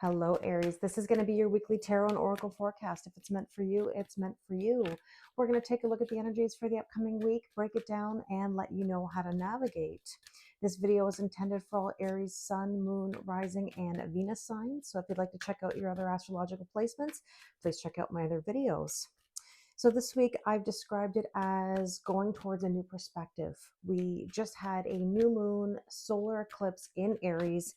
Hello, Aries. This is going to be your weekly tarot and oracle forecast. If it's meant for you, it's meant for you. We're going to take a look at the energies for the upcoming week, break it down, and let you know how to navigate. This video is intended for all Aries, Sun, Moon, Rising, and Venus signs. So if you'd like to check out your other astrological placements, please check out my other videos. So this week I've described it as going towards a new perspective. We just had a new moon solar eclipse in Aries,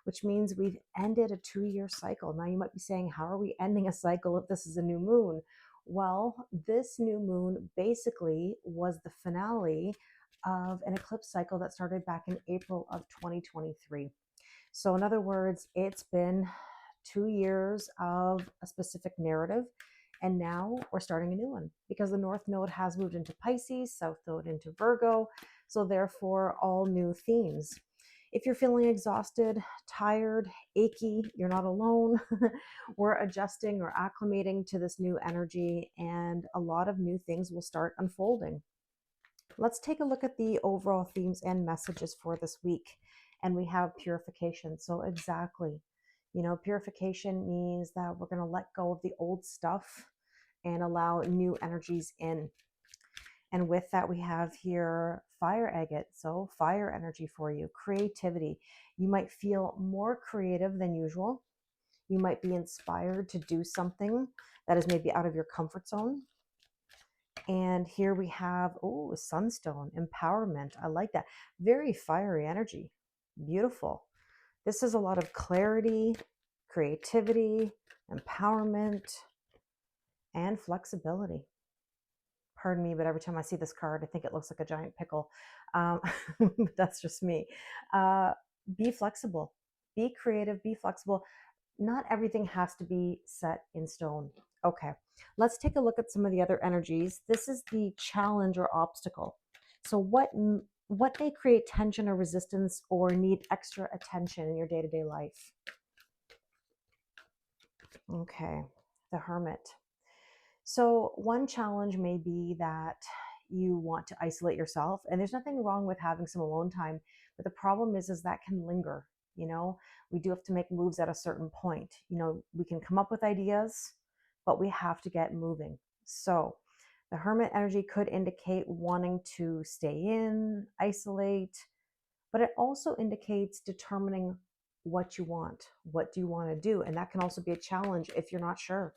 which means we've ended a 2-year cycle. Now you might be saying, how are we ending a cycle if this is a new moon? Well, this new moon basically was the finale of an eclipse cycle that started back in April of 2023. So in other words, it's been 2 years of a specific narrative. And now we're starting a new one because the North Node has moved into Pisces, South Node into Virgo. So therefore, all new themes. If you're feeling exhausted, tired, achy, you're not alone. We're adjusting or acclimating to this new energy, and a lot of new things will start unfolding. Let's take a look at the overall themes and messages for this week. And we have purification. So exactly, purification means that we're going to let go of the old stuff and allow new energies in. And with that, we have here fire agate. So fire energy for you, creativity. You might feel more creative than usual. You might be inspired to do something that is maybe out of your comfort zone. And here we have, sunstone, empowerment. I like that. Very fiery energy. Beautiful. This is a lot of clarity, creativity, empowerment, and flexibility. Pardon me, but every time I see this card, I think it looks like a giant pickle. That's just me. Be flexible, be creative, be flexible. Not everything has to be set in stone. Okay, let's take a look at some of the other energies. This is the challenge or obstacle. So what may create tension or resistance or need extra attention in your day-to-day life? Okay, the Hermit. So one challenge may be that you want to isolate yourself, and there's nothing wrong with having some alone time, but the problem is that can linger. We do have to make moves at a certain point. We can come up with ideas, but we have to get moving. So the Hermit energy could indicate wanting to stay in, isolate, but it also indicates determining what you want. What do you want to do? And that can also be a challenge if you're not sure.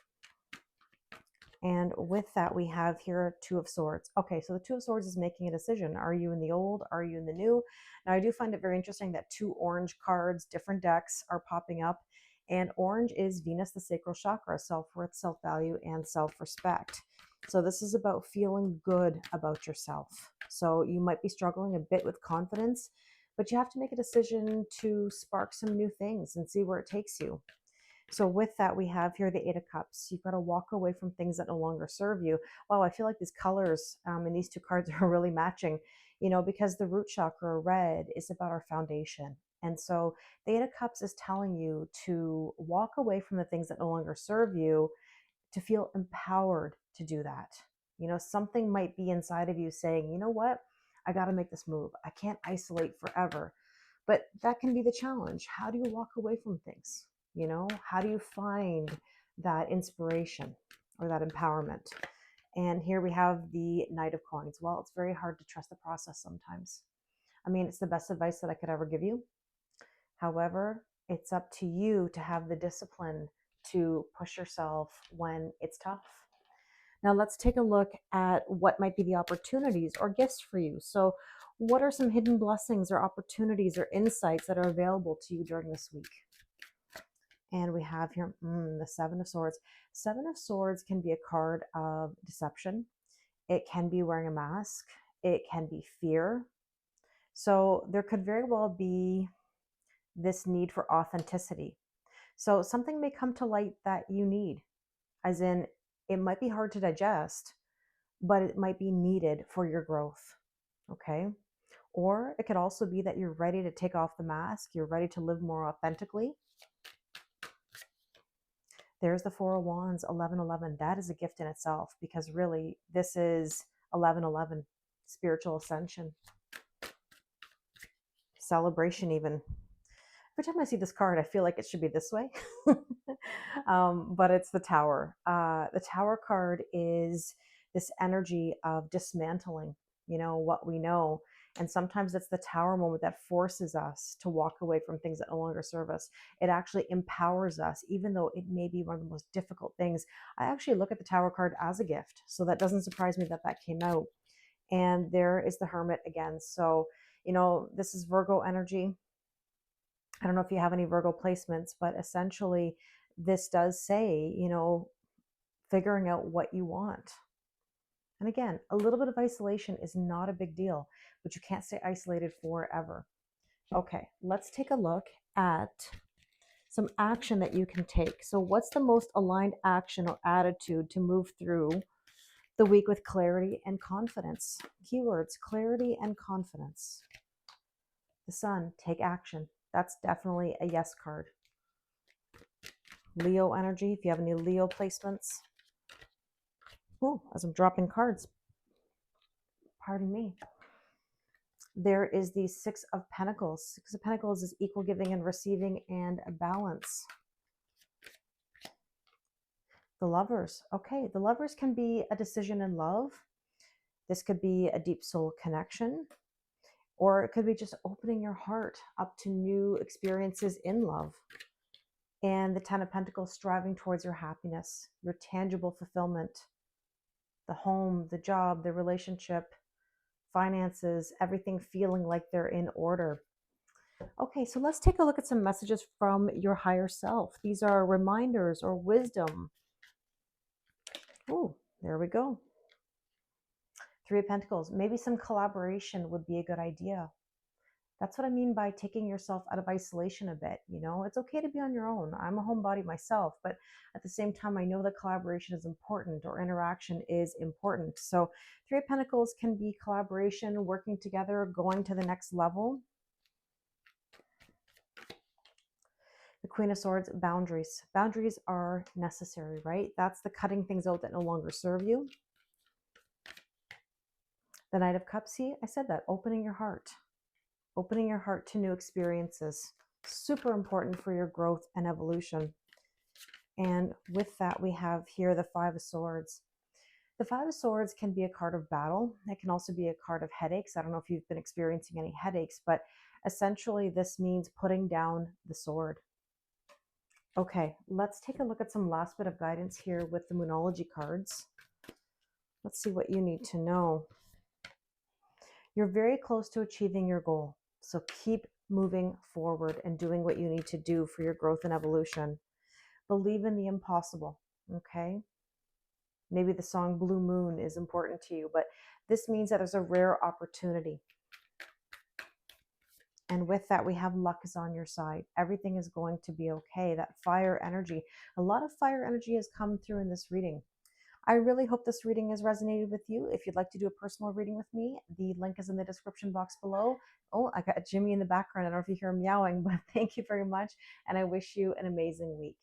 And with that, we have here Two of Swords. Okay, so the Two of Swords is making a decision. Are you in the old? Are you in the new? Now, I do find it very interesting that 2 orange cards, different decks, are popping up. And orange is Venus, the sacral chakra, self-worth, self-value, and self-respect. So this is about feeling good about yourself. So you might be struggling a bit with confidence, but you have to make a decision to spark some new things and see where it takes you. So with that, we have here the Eight of Cups. You've got to walk away from things that no longer serve you. Wow, I feel like these colors in these 2 cards are really matching, because the root chakra, red, is about our foundation. And so the Eight of Cups is telling you to walk away from the things that no longer serve you, to feel empowered to do that. Something might be inside of you saying, you know what, I got to make this move. I can't isolate forever. But that can be the challenge. How do you walk away from things? How do you find that inspiration or that empowerment? And here we have the Knight of Coins. Well, it's very hard to trust the process sometimes. I mean, it's the best advice that I could ever give you. However, it's up to you to have the discipline to push yourself when it's tough. Now let's take a look at what might be the opportunities or gifts for you. So what are some hidden blessings or opportunities or insights that are available to you during this week? And we have here the Seven of Swords. Seven of Swords can be a card of deception. It can be wearing a mask. It can be fear. So there could very well be this need for authenticity. So something may come to light that you need, as in it might be hard to digest, but it might be needed for your growth. Okay. Or it could also be that you're ready to take off the mask. You're ready to live more authentically. There's the Four of Wands, 1111. That is a gift in itself, because really this is 1111, spiritual ascension, celebration even. Every time I see this card, I feel like it should be this way. But it's the Tower. The Tower card is this energy of dismantling, what we know. And sometimes it's the Tower moment that forces us to walk away from things that no longer serve us. It actually empowers us, even though it may be one of the most difficult things. I actually look at the Tower card as a gift. So that doesn't surprise me that that came out. And there is the Hermit again. So, this is Virgo energy. I don't know if you have any Virgo placements, but essentially, this does say, figuring out what you want. And again, a little bit of isolation is not a big deal, but you can't stay isolated forever. Okay, let's take a look at some action that you can take. So, what's the most aligned action or attitude to move through the week with clarity and confidence? Keywords: clarity and confidence. The Sun, take action. That's definitely a yes card. Leo energy, if you have any Leo placements. Oh, as I'm dropping cards, pardon me. There is the Six of Pentacles. Six of Pentacles is equal giving and receiving and a balance. The Lovers. Okay, the Lovers can be a decision in love. This could be a deep soul connection, or it could be just opening your heart up to new experiences in love. And the Ten of Pentacles, striving towards your happiness, your tangible fulfillment, the home, the job, the relationship, finances, everything feeling like they're in order. Okay, so let's take a look at some messages from your higher self. These are reminders or wisdom. Oh, there we go. Three of Pentacles. Maybe some collaboration would be a good idea. That's what I mean by taking yourself out of isolation a bit. It's okay to be on your own. I'm a homebody myself, but at the same time, I know that collaboration is important, or interaction is important. So Three of Pentacles can be collaboration, working together, going to the next level. The Queen of Swords, boundaries. Boundaries are necessary, right? That's the cutting things out that no longer serve you. The Knight of Cups, see, I said that, opening your heart. Opening your heart to new experiences. Super important for your growth and evolution. And with that, we have here the Five of Swords. The Five of Swords can be a card of battle. It can also be a card of headaches. I don't know if you've been experiencing any headaches, but essentially this means putting down the sword. Okay, let's take a look at some last bit of guidance here with the Moonology cards. Let's see what you need to know. You're very close to achieving your goal. So keep moving forward and doing what you need to do for your growth and evolution. Believe in the impossible, okay? Maybe the song Blue Moon is important to you, but this means that there's a rare opportunity. And with that, we have luck is on your side. Everything is going to be okay. That fire energy, a lot of fire energy has come through in this reading. I really hope this reading has resonated with you. If you'd like to do a personal reading with me, the link is in the description box below. Oh, I got Jimmy in the background. I don't know if you hear him meowing, but thank you very much. And I wish you an amazing week.